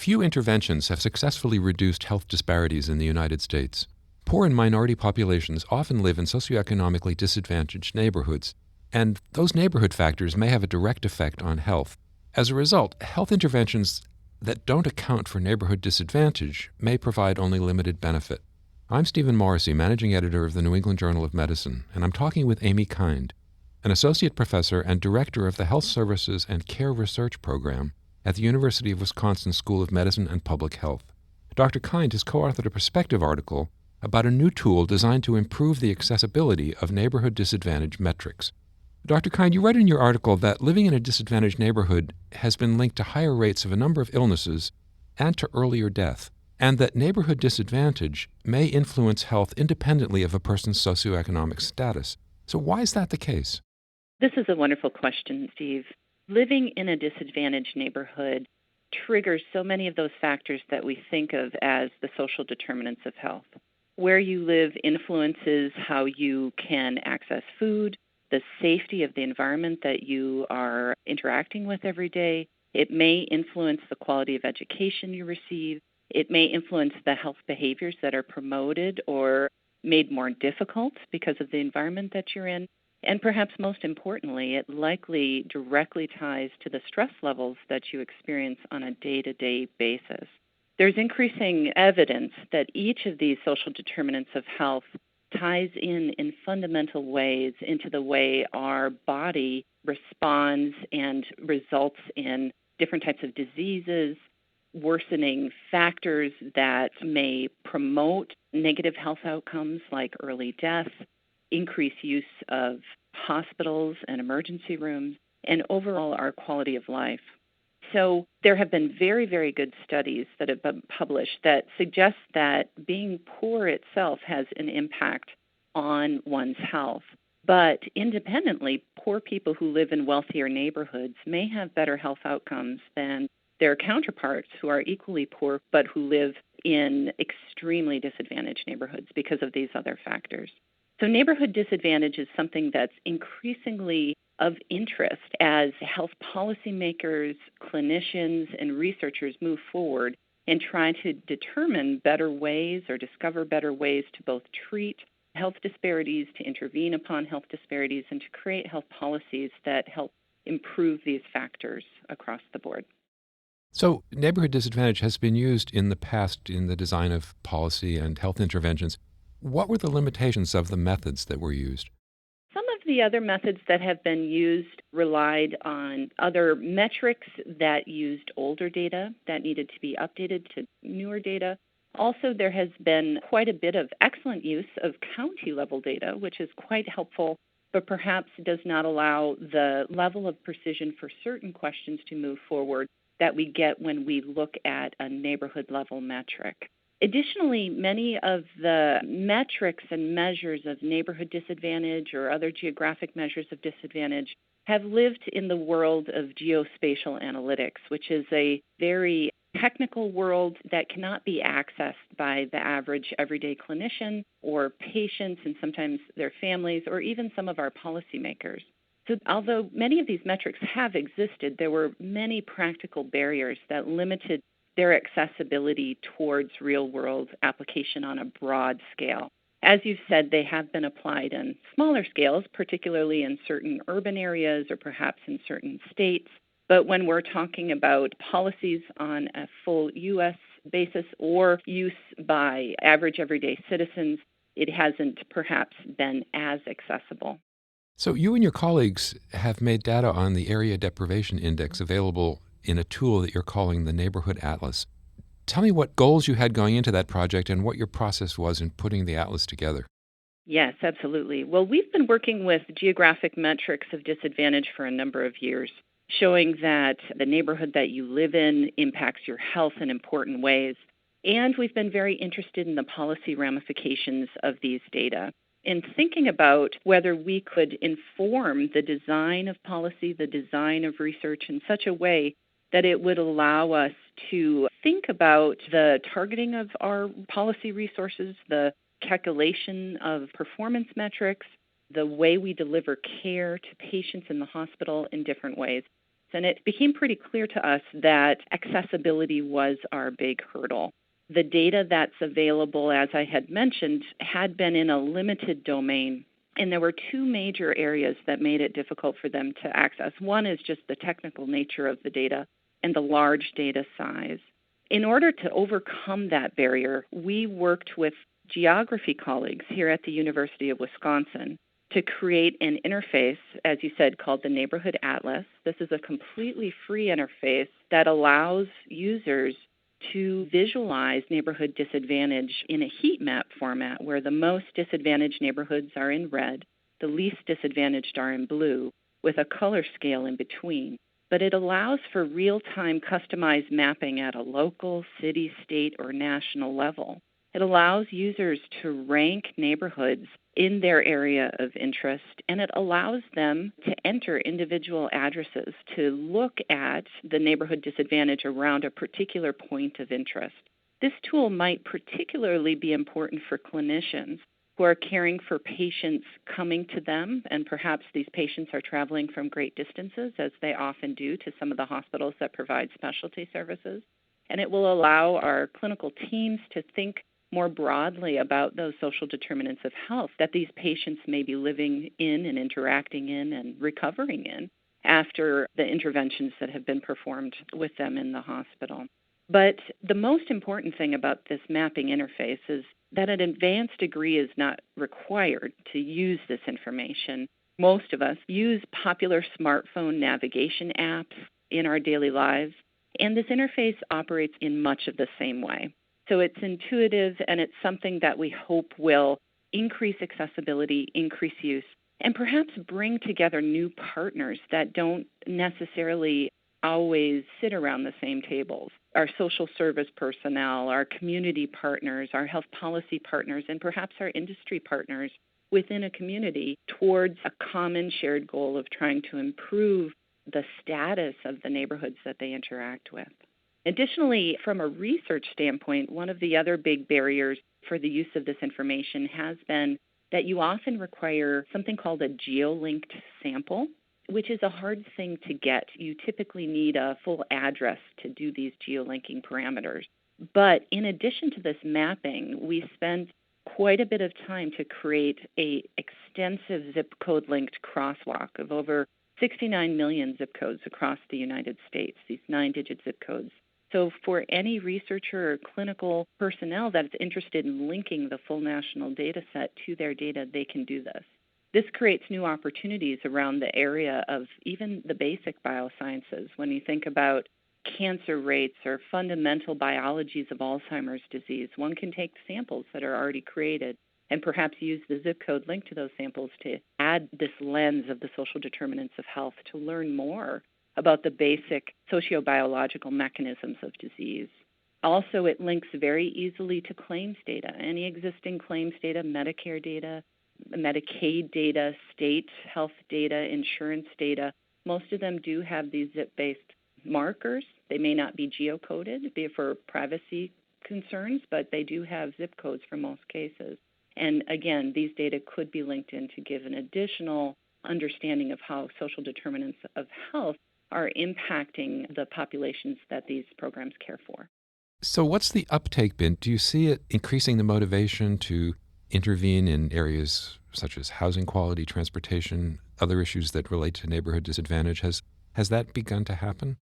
Few interventions have successfully reduced health disparities in the United States. Poor and minority populations often live in socioeconomically disadvantaged neighborhoods, and those neighborhood factors may have a direct effect on health. As a result, health interventions that don't account for neighborhood disadvantage may provide only limited benefit. I'm Stephen Morrissey, managing editor of the New England Journal of Medicine, and I'm talking with Amy Kind, an associate professor and director of the Health Services and Care Research Program at the University of Wisconsin School of Medicine and Public Health. Dr. Kind has co-authored a perspective article about a new tool designed to improve the accessibility of neighborhood disadvantage metrics. Dr. Kind, you write in your article that living in a disadvantaged neighborhood has been linked to higher rates of a number of illnesses and to earlier death, and that neighborhood disadvantage may influence health independently of a person's socioeconomic status. So why is that the case? This is a wonderful question, Steve. Living in a disadvantaged neighborhood triggers so many of those factors that we think of as the social determinants of health. Where you live influences how you can access food, the safety of the environment that you are interacting with every day. It may influence the quality of education you receive. It may influence the health behaviors that are promoted or made more difficult because of the environment that you're in. And perhaps most importantly, it likely directly ties to the stress levels that you experience on a day-to-day basis. There's increasing evidence that each of these social determinants of health ties in fundamental ways into the way our body responds and results in different types of diseases, worsening factors that may promote negative health outcomes like early death, increased use of hospitals and emergency rooms, and overall our quality of life. So there have been very, very good studies that have been published that suggest that being poor itself has an impact on one's health. But independently, poor people who live in wealthier neighborhoods may have better health outcomes than their counterparts who are equally poor but who live in extremely disadvantaged neighborhoods because of these other factors. So neighborhood disadvantage is something that's increasingly of interest as health policymakers, clinicians, and researchers move forward and try to determine better ways or discover better ways to both treat health disparities, to intervene upon health disparities, and to create health policies that help improve these factors across the board. So neighborhood disadvantage has been used in the past in the design of policy and health interventions. What were the limitations of the methods that were used? Some of the other methods that have been used relied on other metrics that used older data that needed to be updated to newer data. Also, there has been quite a bit of excellent use of county-level data, which is quite helpful, but perhaps does not allow the level of precision for certain questions to move forward that we get when we look at a neighborhood-level metric. Additionally, many of the metrics and measures of neighborhood disadvantage or other geographic measures of disadvantage have lived in the world of geospatial analytics, which is a very technical world that cannot be accessed by the average everyday clinician or patients and sometimes their families or even some of our policymakers. So although many of these metrics have existed, there were many practical barriers that limited their accessibility towards real-world application on a broad scale. As you've said, they have been applied on smaller scales, particularly in certain urban areas or perhaps in certain states. But when we're talking about policies on a full U.S. basis or use by average everyday citizens, it hasn't perhaps been as accessible. So you and your colleagues have made data on the Area Deprivation Index available in a tool that you're calling the Neighborhood Atlas. Tell me what goals you had going into that project and what your process was in putting the atlas together. Yes, absolutely. Well, we've been working with geographic metrics of disadvantage for a number of years, showing that the neighborhood that you live in impacts your health in important ways. And we've been very interested in the policy ramifications of these data. In thinking about whether we could inform the design of policy, the design of research in such a way that it would allow us to think about the targeting of our policy resources, the calculation of performance metrics, the way we deliver care to patients in the hospital in different ways. And it became pretty clear to us that accessibility was our big hurdle. The data that's available, as I had mentioned, had been in a limited domain. And there were two major areas that made it difficult for them to access. One is just the technical nature of the data and the large data size. In order to overcome that barrier, we worked with geography colleagues here at the University of Wisconsin to create an interface, as you said, called the Neighborhood Atlas. This is a completely free interface that allows users to visualize neighborhood disadvantage in a heat map format where the most disadvantaged neighborhoods are in red, the least disadvantaged are in blue, with a color scale in between. But it allows for real-time customized mapping at a local, city, state, or national level. It allows users to rank neighborhoods in their area of interest, and it allows them to enter individual addresses to look at the neighborhood disadvantage around a particular point of interest. This tool might particularly be important for clinicians who are caring for patients coming to them, and perhaps these patients are traveling from great distances, as they often do, to some of the hospitals that provide specialty services. And it will allow our clinical teams to think more broadly about those social determinants of health that these patients may be living in and interacting in and recovering in after the interventions that have been performed with them in the hospital. But the most important thing about this mapping interface is that an advanced degree is not required to use this information. Most of us use popular smartphone navigation apps in our daily lives, and this interface operates in much of the same way. So it's intuitive, and it's something that we hope will increase accessibility, increase use, and perhaps bring together new partners that don't necessarily always sit around the same tables. Our social service personnel, our community partners, our health policy partners, and perhaps our industry partners within a community towards a common shared goal of trying to improve the status of the neighborhoods that they interact with. Additionally, from a research standpoint, one of the other big barriers for the use of this information has been that you often require something called a geolinked sample, which is a hard thing to get. You typically need a full address to do these geolinking parameters. But in addition to this mapping, we spent quite a bit of time to create an extensive zip code linked crosswalk of over 69 million zip codes across the United States, these 9-digit zip codes. So for any researcher or clinical personnel that's interested in linking the full national data set to their data, they can do this. This creates new opportunities around the area of even the basic biosciences. When you think about cancer rates or fundamental biologies of Alzheimer's disease, one can take samples that are already created and perhaps use the zip code linked to those samples to add this lens of the social determinants of health to learn more about the basic sociobiological mechanisms of disease. Also, it links very easily to claims data, any existing claims data, Medicare data, Medicaid data, state health data, insurance data. Most of them do have these zip-based markers. They may not be geocoded, be it for privacy concerns, but they do have zip codes for most cases. And again, these data could be linked in to give an additional understanding of how social determinants of health are impacting the populations that these programs care for. So what's the uptake been? Do you see it increasing the motivation to intervene in areas such as housing quality, transportation, other issues that relate to neighborhood disadvantage? Has that begun to happen?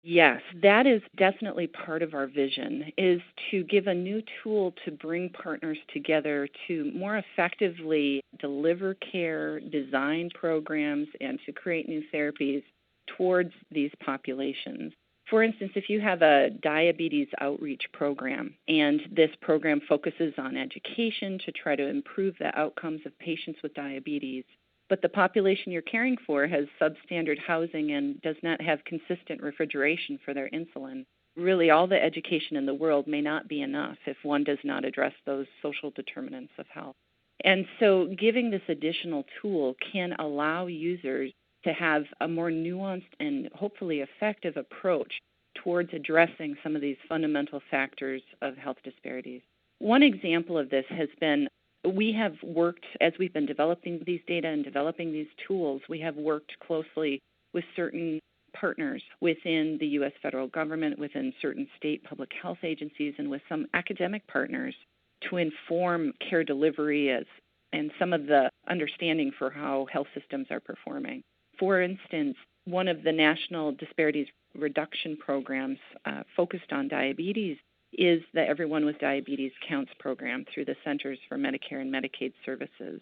Yes, that is definitely part of our vision, is to give a new tool to bring partners together to more effectively deliver care, design programs, and to create new therapies towards these populations. For instance, if you have a diabetes outreach program, and this program focuses on education to try to improve the outcomes of patients with diabetes, but the population you're caring for has substandard housing and does not have consistent refrigeration for their insulin, really all the education in the world may not be enough if one does not address those social determinants of health. And so giving this additional tool can allow users to have a more nuanced and hopefully effective approach towards addressing some of these fundamental factors of health disparities. One example of this has been we have worked, as we've been developing these data and developing these tools, we have worked closely with certain partners within the U.S. federal government, within certain state public health agencies, and with some academic partners to inform care delivery and some of the understanding for how health systems are performing. For instance, one of the national disparities reduction programs focused on diabetes is the Everyone with Diabetes Counts program through the Centers for Medicare and Medicaid Services.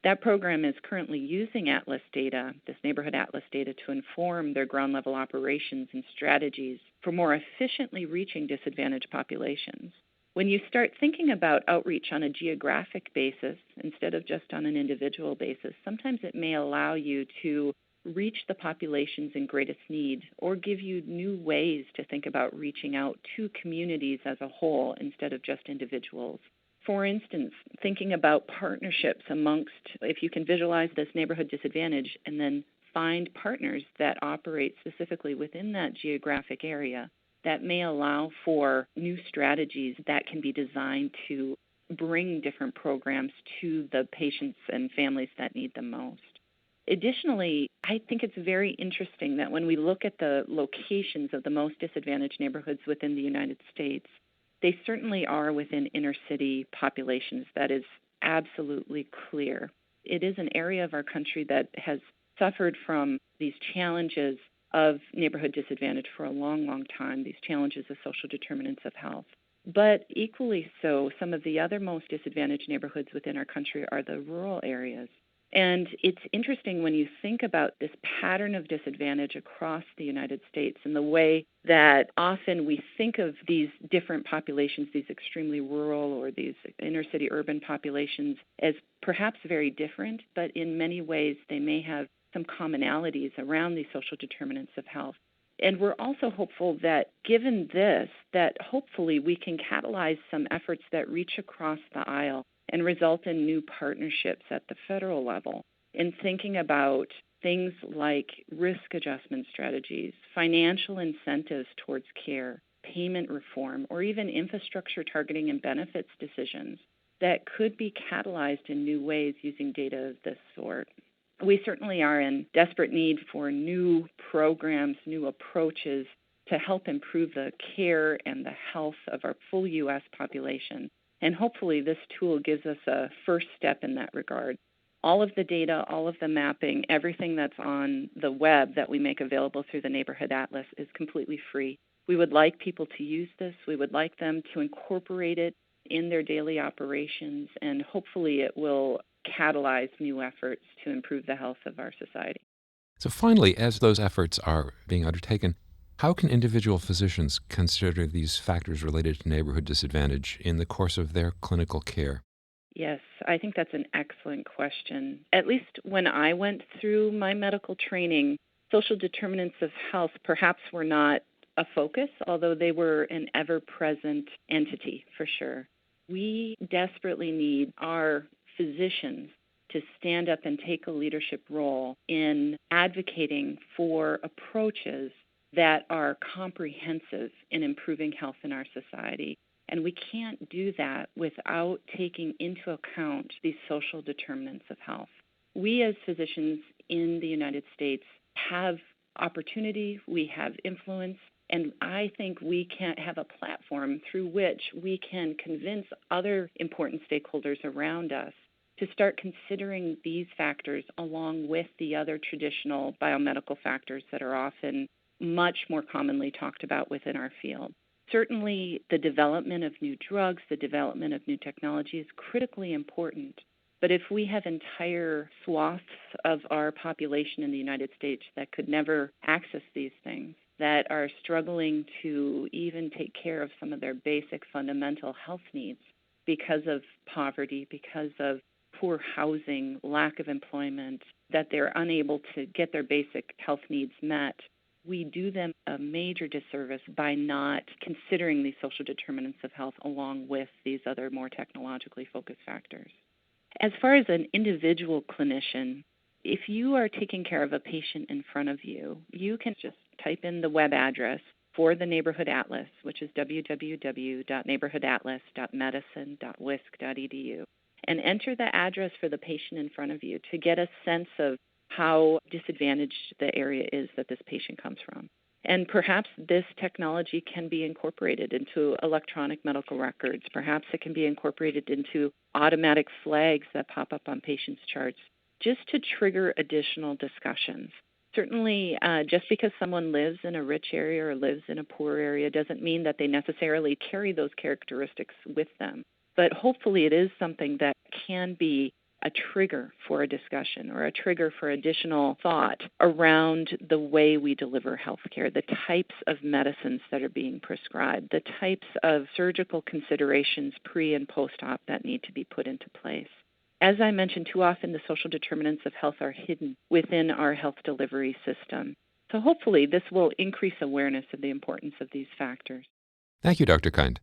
That program is currently using Atlas data, this neighborhood Atlas data, to inform their ground-level operations and strategies for more efficiently reaching disadvantaged populations. When you start thinking about outreach on a geographic basis instead of just on an individual basis, sometimes it may allow you to reach the populations in greatest need or give you new ways to think about reaching out to communities as a whole instead of just individuals. For instance, thinking about partnerships amongst, if you can visualize this neighborhood disadvantage and then find partners that operate specifically within that geographic area, that may allow for new strategies that can be designed to bring different programs to the patients and families that need them most. Additionally, I think it's very interesting that when we look at the locations of the most disadvantaged neighborhoods within the United States, they certainly are within inner city populations. That is absolutely clear. It is an area of our country that has suffered from these challenges of neighborhood disadvantage for a long, long time, these challenges of social determinants of health. But equally so, some of the other most disadvantaged neighborhoods within our country are the rural areas. And it's interesting when you think about this pattern of disadvantage across the United States and the way that often we think of these different populations, these extremely rural or these inner city urban populations, as perhaps very different, but in many ways they may have some commonalities around these social determinants of health. And we're also hopeful that given this, that hopefully we can catalyze some efforts that reach across the aisle and result in new partnerships at the federal level in thinking about things like risk adjustment strategies, financial incentives towards care, payment reform, or even infrastructure targeting and benefits decisions that could be catalyzed in new ways using data of this sort. We certainly are in desperate need for new programs, new approaches to help improve the care and the health of our full U.S. population. And hopefully this tool gives us a first step in that regard. All of the data, all of the mapping, everything that's on the web that we make available through the Neighborhood Atlas is completely free. We would like people to use this. We would like them to incorporate it in their daily operations, and hopefully it will catalyze new efforts to improve the health of our society. So finally, as those efforts are being undertaken, how can individual physicians consider these factors related to neighborhood disadvantage in the course of their clinical care? Yes, I think that's an excellent question. At least when I went through my medical training, social determinants of health perhaps were not a focus, although they were an ever-present entity for sure. We desperately need our physicians to stand up and take a leadership role in advocating for approaches that are comprehensive in improving health in our society. And we can't do that without taking into account these social determinants of health. We as physicians in the United States have opportunity, we have influence, and I think we can have a platform through which we can convince other important stakeholders around us to start considering these factors along with the other traditional biomedical factors that are often much more commonly talked about within our field. Certainly, the development of new drugs, the development of new technology is critically important. But if we have entire swaths of our population in the United States that could never access these things, that are struggling to even take care of some of their basic fundamental health needs because of poverty, because of poor housing, lack of employment, that they're unable to get their basic health needs met, we do them a major disservice by not considering these social determinants of health along with these other more technologically focused factors. As far as an individual clinician, if you are taking care of a patient in front of you, you can just type in the web address for the Neighborhood Atlas, which is www.neighborhoodatlas.medicine.wisc.edu, and enter the address for the patient in front of you to get a sense of how disadvantaged the area is that this patient comes from. And perhaps this technology can be incorporated into electronic medical records. Perhaps it can be incorporated into automatic flags that pop up on patients' charts just to trigger additional discussions. Certainly, just because someone lives in a rich area or lives in a poor area doesn't mean that they necessarily carry those characteristics with them. But hopefully it is something that can be a trigger for a discussion or a trigger for additional thought around the way we deliver healthcare, the types of medicines that are being prescribed, the types of surgical considerations pre and post-op that need to be put into place. As I mentioned, too often the social determinants of health are hidden within our health delivery system. So hopefully this will increase awareness of the importance of these factors. Thank you, Dr. Kind.